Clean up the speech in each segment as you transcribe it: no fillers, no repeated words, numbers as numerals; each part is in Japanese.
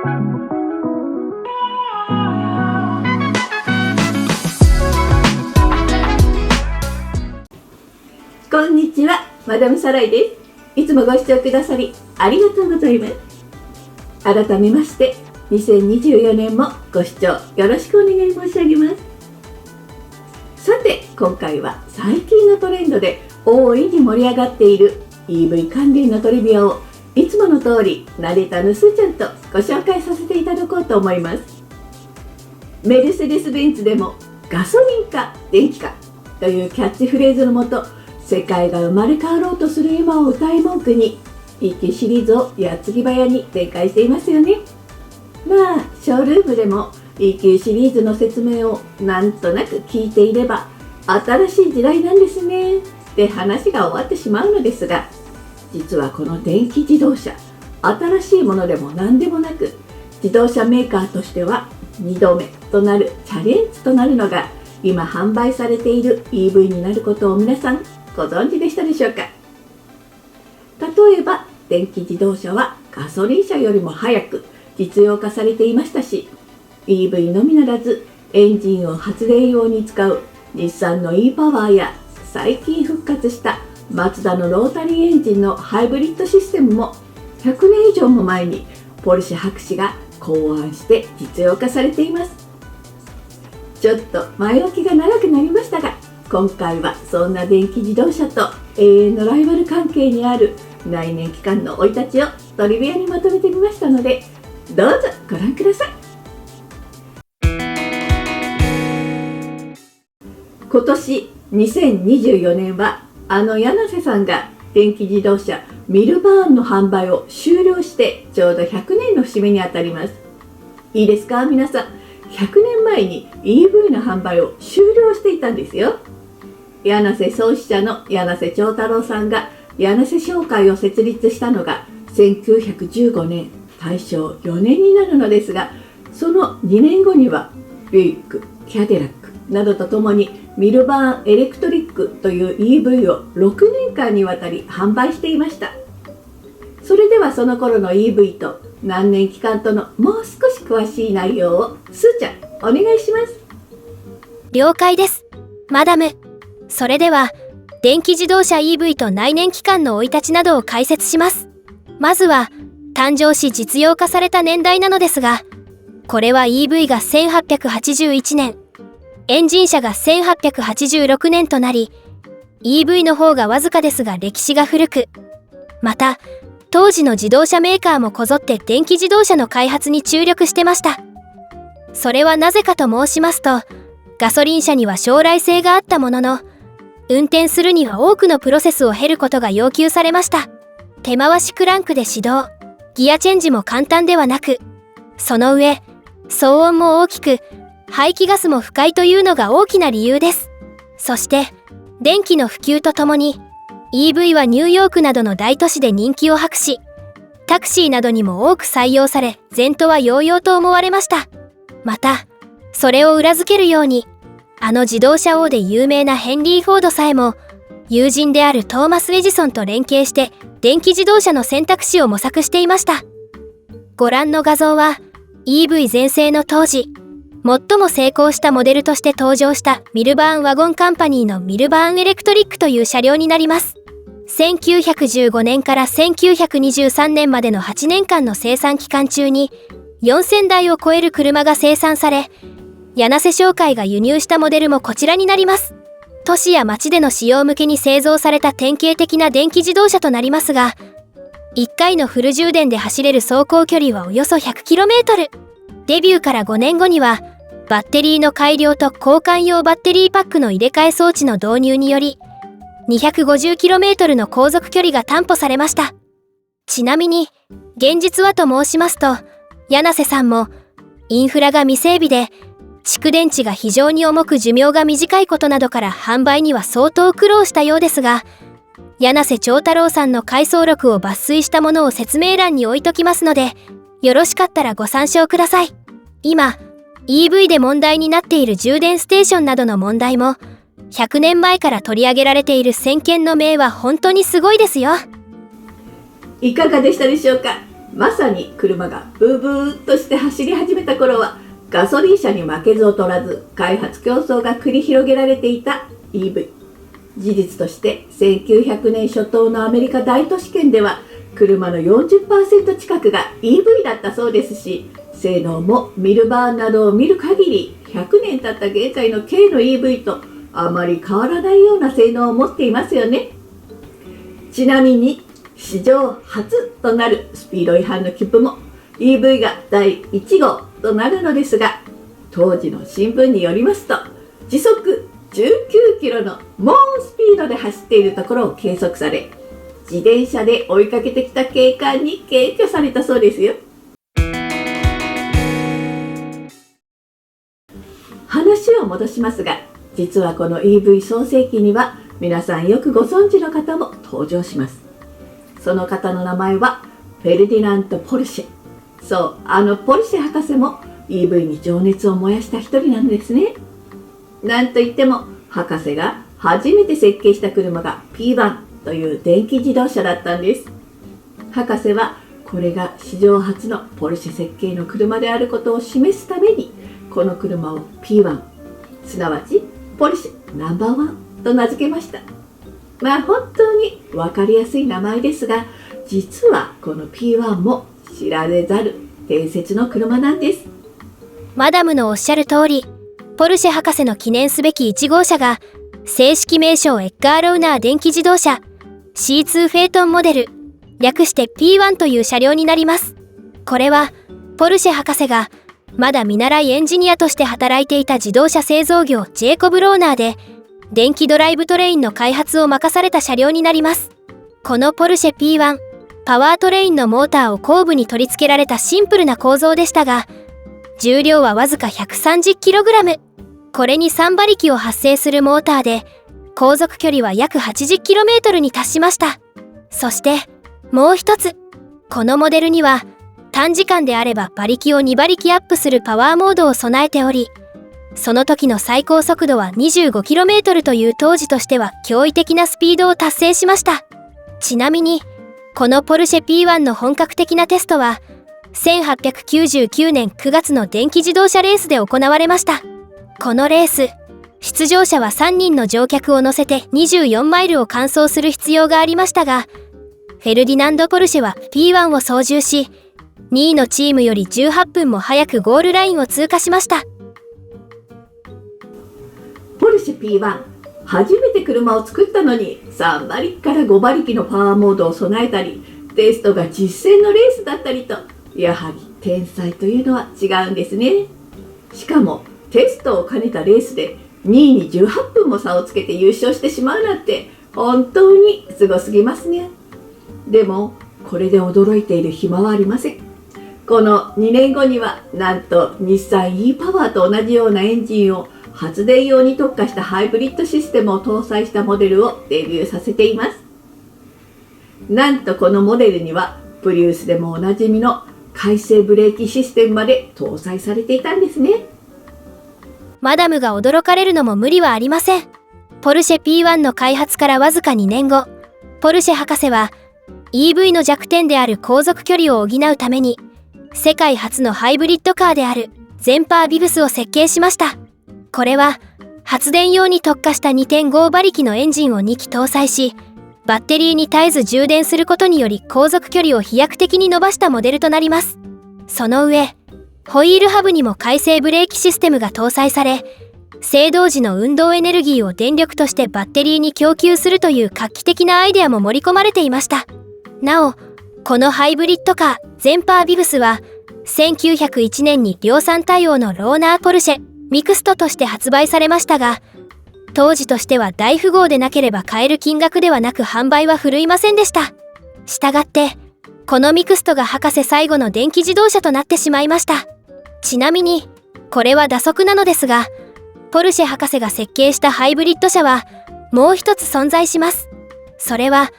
こんにちは、マダムサライです。いつもご視聴くださりありがとうございます。改めまして2024年もご視聴よろしくお願い申し上げます。さて、今回は最近のトレンドで大いに盛り上がっている EV 関連のトリビアをいつもの通りナレーターのすーちゃんとご紹介させていただこうと思います。メルセデス・ベンツでもガソリンか電気かというキャッチフレーズのもと、世界が生まれ変わろうとする今を歌い文句に EQ シリーズを矢継ぎ早に展開していますよね。まあショールームでも EQ シリーズの説明をなんとなく聞いていれば新しい時代なんですねって話が終わってしまうのですが、実はこの電気自動車、新しいものでも何でもなく、自動車メーカーとしては2度目となるチャレンジとなるのが今販売されている EV になることを皆さんご存知でしたでしょうか。例えば電気自動車はガソリン車よりも早く実用化されていましたし、 EV のみならずエンジンを発電用に使う日産の e パワーや最近復活したマツダのロータリーエンジンのハイブリッドシステムも100年以上も前にポルシェ博士が考案して実用化されています。ちょっと前置きが長くなりましたが、今回はそんな電気自動車と永遠のライバル関係にある内燃機関の生い立ちをトリビアにまとめてみましたので、どうぞご覧ください。今年2024年は柳瀬さんが電気自動車ミルバーンの販売を終了してちょうど100年の節目にあたります。いいですか皆さん、100年前に EV の販売を終了していたんですよ。柳瀬創始者の柳瀬長太郎さんが柳瀬商会を設立したのが1915年、大正4年になるのですが、その2年後にはビュイック、キャデラックなどとともにミルバーンエレクトリックという EV を6年間にわたり販売していました。それではその頃の EV と何年期間とのもう少し詳しい内容をすーちゃんお願いします。了解です、マダム。それでは電気自動車 EV と内燃機関の生い立ちなどを解説します。まずは誕生し実用化された年代なのですが、これは EV が1881年、エンジン車が1886年となり、 EV の方がわずかですが歴史が古く、また当時の自動車メーカーもこぞって電気自動車の開発に注力してました。それはなぜかと申しますと、ガソリン車には将来性があったものの、運転するには多くのプロセスを経ることが要求されました。手回しクランクで始動、ギアチェンジも簡単ではなく、その上騒音も大きく、排気ガスも不快というのが大きな理由です。そして電気の普及とともに EV はニューヨークなどの大都市で人気を博し、タクシーなどにも多く採用され、前途は洋々と思われました。またそれを裏付けるように、自動車王で有名なヘンリー・フォードさえも友人であるトーマス・エジソンと連携して電気自動車の選択肢を模索していました。ご覧の画像は EV 全盛の当時最も成功したモデルとして登場したミルバーンワゴンカンパニーのミルバーンエレクトリックという車両になります。1915年から1923年までの8年間の生産期間中に4000台を超える車が生産され、柳瀬商会が輸入したモデルもこちらになります。都市や町での使用向けに製造された典型的な電気自動車となりますが、1回のフル充電で走れる走行距離はおよそ 100km。 デビューから5年後にはバッテリーの改良と交換用バッテリーパックの入れ替え装置の導入により 250km の航続距離が担保されました。ちなみに現実はと申しますと、柳瀬さんもインフラが未整備で蓄電池が非常に重く寿命が短いことなどから販売には相当苦労したようですが、柳瀬長太郎さんの回想録を抜粋したものを説明欄に置いときますので、よろしかったらご参照ください。今 EV で問題になっている充電ステーションなどの問題も、100年前から取り上げられている先見の明は本当にすごいですよ。いかがでしたでしょうか。まさに車がブーブーっとして走り始めた頃は、ガソリン車に負けず劣らず開発競争が繰り広げられていた EV。 事実として1900年初頭のアメリカ大都市圏では車の 40% 近くが EV だったそうですし、性能もミルバーンなどを見る限り100年経った現在の軽の EV とあまり変わらないような性能を持っていますよね。ちなみに史上初となるスピード違反の切符も EV が第1号となるのですが、当時の新聞によりますと、時速19キロの猛スピードで走っているところを計測され、自転車で追いかけてきた警官に検挙されたそうですよ。話を戻しますが、実はこの EV 創世記には皆さんよくご存知の方も登場します。その方の名前はフェルディナント・ポルシェ。そう、あのポルシェ博士も EV に情熱を燃やした一人なんですね。なんといっても博士が初めて設計した車が P1 という電気自動車だったんです。博士はこれが史上初のポルシェ設計の車であることを示すために、この車を P1、すなわちポルシェナンバーワンと名付けました。まあ本当に分かりやすい名前ですが、実はこの P1 も知られざる伝説の車なんです。マダムのおっしゃる通り、ポルシェ博士の記念すべき1号車が正式名称エッガー・ロウナー電気自動車 C2 フェイトンモデル、略して P1 という車両になります。これはポルシェ博士がまだ見習いエンジニアとして働いていた自動車製造業ジェイコブ・ローナーで電気ドライブトレインの開発を任された車両になります。このポルシェ P1、パワートレインのモーターを後部に取り付けられたシンプルな構造でしたが、重量はわずか 130kg。これに3馬力を発生するモーターで、航続距離は約 80km に達しました。そして、もう一つ。このモデルには、短時間であれば馬力を2馬力アップするパワーモードを備えており、その時の最高速度は 25km という当時としては驚異的なスピードを達成しました。ちなみに、このポルシェ P1 の本格的なテストは、1899年9月の電気自動車レースで行われました。このレース、出場者は3人の乗客を乗せて24マイルを完走する必要がありましたが、フェルディナンド・ポルシェは P1 を操縦し、2位のチームより18分も早くゴールラインを通過しました。ポルシェ P1、初めて車を作ったのに3馬力から5馬力のパワーモードを備えたり、テストが実践のレースだったりと、やはり天才というのは違うんですね。しかもテストを兼ねたレースで2位に18分も差をつけて優勝してしまうなんて本当にすごすぎますね。でもこれで驚いている暇はありません。この2年後にはなんと日産 e パワーと同じようなエンジンを発電用に特化したハイブリッドシステムを搭載したモデルをデビューさせています。なんとこのモデルにはプリウスでもおなじみの回生ブレーキシステムまで搭載されていたんですね。マダムが驚かれるのも無理はありません。ポルシェ P1 の開発からわずか2年後、ポルシェ博士は EV の弱点である航続距離を補うために、世界初のハイブリッドカーであるゼンパービブスを設計しました。これは発電用に特化した 2.5 馬力のエンジンを2機搭載し、バッテリーに絶えず充電することにより航続距離を飛躍的に伸ばしたモデルとなります。その上、ホイールハブにも回生ブレーキシステムが搭載され、制動時の運動エネルギーを電力としてバッテリーに供給するという画期的なアイデアも盛り込まれていました。なお、このハイブリッドカー、ゼンパービブスは、1901年に量産対応のローナーポルシェ、ミクストとして発売されましたが、当時としては大富豪でなければ買える金額ではなく販売は振るいませんでした。したがって、このミクストが博士最後の電気自動車となってしまいました。ちなみに、これは打足なのですが、ポルシェ博士が設計したハイブリッド車はもう一つ存在します。それは、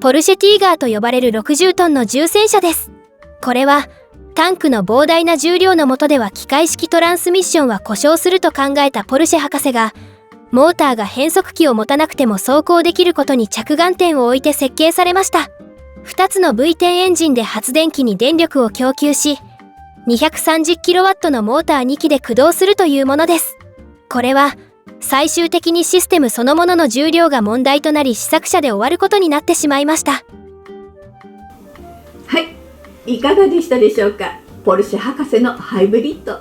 ポルシェティーガーと呼ばれる60トンの重戦車です。これは、タンクの膨大な重量の下では機械式トランスミッションは故障すると考えたポルシェ博士が、モーターが変速機を持たなくても走行できることに着眼点を置いて設計されました。2つの V10 エンジンで発電機に電力を供給し、230kW のモーター2機で駆動するというものです。これは最終的にシステムそのものの重量が問題となり、試作車で終わることになってしまいました。はい、いかがでしたでしょうか。ポルシェ博士のハイブリッド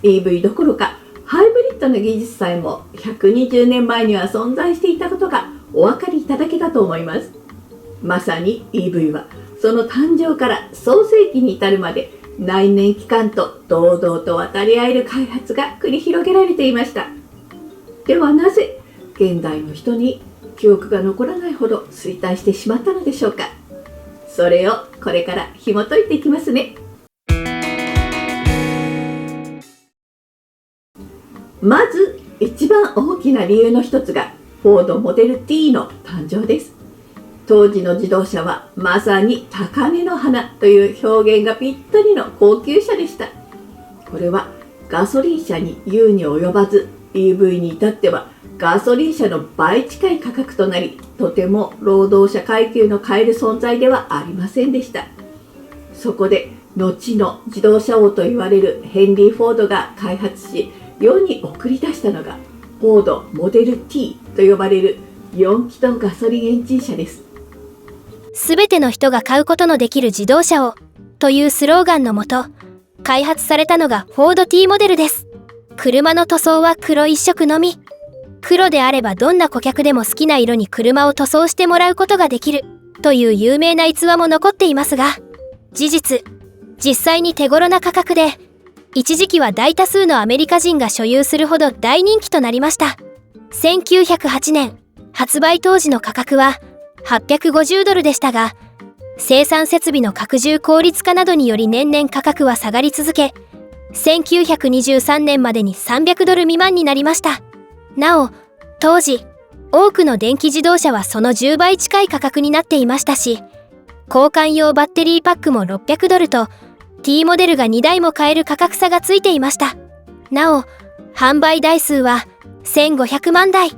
EV どころかハイブリッドの技術さえも120年前には存在していたことがお分かりいただけたと思います。まさに EV はその誕生から創世期に至るまで内燃機関と堂々と渡り合える開発が繰り広げられていました。ではなぜ現代の人に記憶が残らないほど衰退してしまったのでしょうか。それをこれから紐解いていきますね。まず一番大きな理由の一つがフォードモデル T の誕生です。当時の自動車はまさに高嶺の花という表現がぴったりの高級車でした。これはガソリン車に優に及ばず、 EV に至ってはガソリン車の倍近い価格となり、とても労働者階級の買える存在ではありませんでした。そこで後の自動車王と言われるヘンリー・フォードが開発し世に送り出したのがフォードモデル T と呼ばれる4気筒ガソリンエンジン車です。すべての人が買うことのできる自動車をというスローガンのもと開発されたのがフォード T モデルです。車の塗装は黒一色のみ。黒であればどんな顧客でも好きな色に車を塗装してもらうことができるという有名な逸話も残っていますが、実際に手頃な価格で一時期は大多数のアメリカ人が所有するほど大人気となりました。1908年発売当時の価格は$850でしたが、生産設備の拡充効率化などにより年々価格は下がり続け、1923年までに$300未満になりました。なお、当時多くの電気自動車はその10倍近い価格になっていましたし、交換用バッテリーパックも$600と T モデルが2台も買える価格差がついていました。なお、販売台数は1500万台。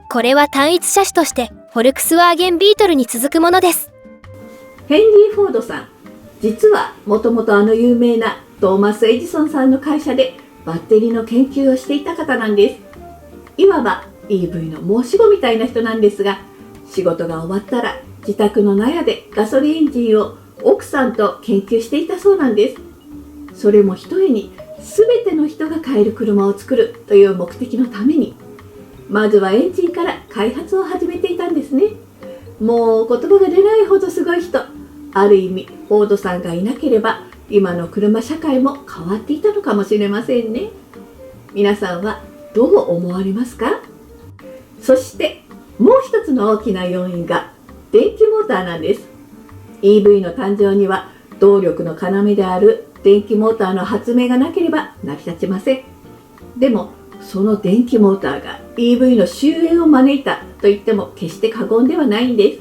これは単一車種としてフォルクスワーゲンビートルに続くものです。ヘンリー・フォードさん、実はもともと有名なトーマス・エジソンさんの会社でバッテリーの研究をしていた方なんです。いわば EV の申し子みたいな人なんですが、仕事が終わったら自宅の納屋でガソリンエンジンを奥さんと研究していたそうなんです。それもひとえに全ての人が買える車を作るという目的のために、まずはエンジンから開発を始めていたんですね。もう言葉が出ないほどすごい人。ある意味フォードさんがいなければ今の車社会も変わっていたのかもしれませんね。皆さんはどう思われますか？そしてもう一つの大きな要因が電気モーターなんです。 EV の誕生には動力の要である電気モーターの発明がなければ成り立ちません。でもその電気モーターが EV の終焉を招いたと言っても決して過言ではないんです。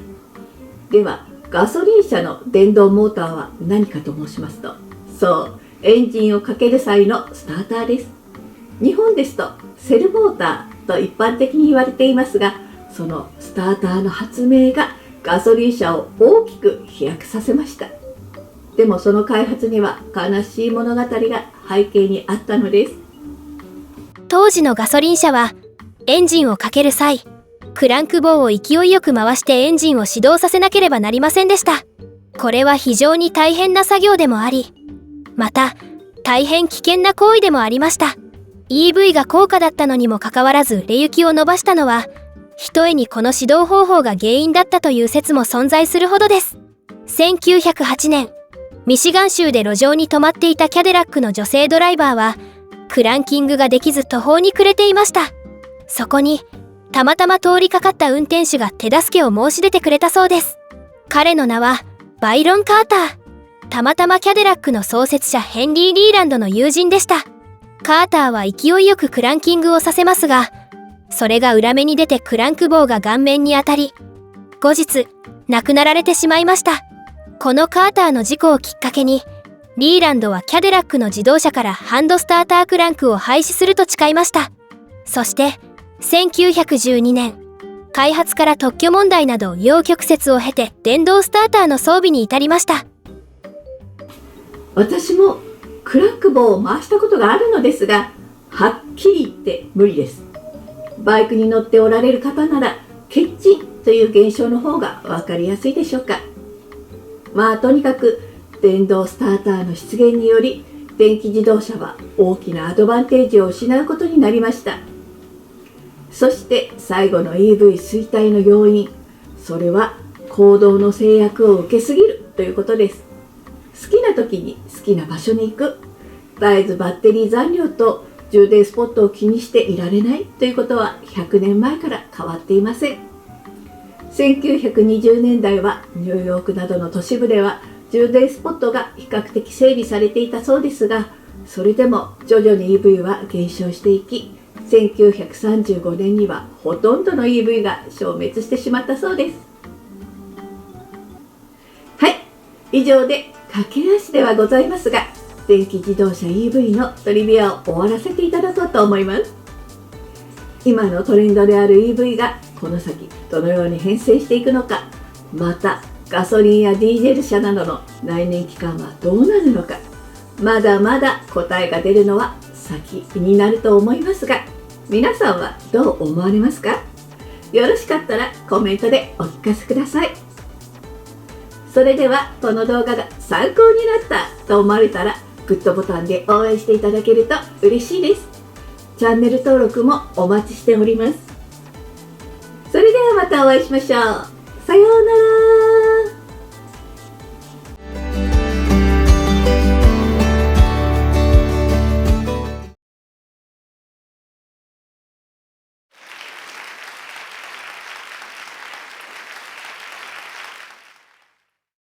ではガソリン車の電動モーターは何かと申しますと、そう、エンジンをかける際のスターターです。日本ですとセルモーターと一般的に言われていますが、そのスターターの発明がガソリン車を大きく飛躍させました。でもその開発には悲しい物語が背景にあったのです。当時のガソリン車はエンジンをかける際、クランク棒を勢いよく回してエンジンを始動させなければなりませんでした。これは非常に大変な作業でもあり、また大変危険な行為でもありました。EV が高価だったのにもかかわらず売れ行きを伸ばしたのは、ひとえにこの指導方法が原因だったという説も存在するほどです。1908年、ミシガン州で路上に止まっていたキャデラックの女性ドライバーは、クランキングができず途方に暮れていました。そこに、たまたま通りかかった運転手が手助けを申し出てくれたそうです。彼の名はバイロン・カーター。たまたまキャデラックの創設者ヘンリー・リーランドの友人でした。カーターは勢いよくクランキングをさせますが、それが裏目に出てクランク棒が顔面に当たり、後日亡くなられてしまいました。このカーターの事故をきっかけに、リーランドはキャデラックの自動車からハンドスタータークランクを廃止すると誓いました。そして1912年、開発から特許問題など紆余曲折を経て電動スターターの装備に至りました。私もクラック棒を回したことがあるのですが、はっきり言って無理です。バイクに乗っておられる方ならケッチンという現象の方が分かりやすいでしょうか。とにかく電動スターターの出現により電気自動車は大きなアドバンテージを失うことになりました。そして最後の EV 衰退の要因、それは行動の制約を受けすぎるということです。好きな時に好きな場所に行く、絶えずバッテリー残量と充電スポットを気にしていられないということは100年前から変わっていません。1920年代はニューヨークなどの都市部では充電スポットが比較的整備されていたそうですが、それでも徐々に EV は減少していき、1935年にはほとんどの EV が消滅してしまったそうです。はい、以上で駆け足ではございますが、電気自動車 EV のトリビアを終わらせていただこうと思います。今のトレンドである EV がこの先どのように変遷していくのか、またガソリンやディーゼル車などの内燃機関はどうなるのか、まだまだ答えが出るのは先になると思いますが、皆さんはどう思われますか？よろしかったらコメントでお聞かせください。それではこの動画が参考になったと思われたらグッドボタンで応援していただけると嬉しいです。チャンネル登録もお待ちしております。それではまたお会いしましょう。さようなら。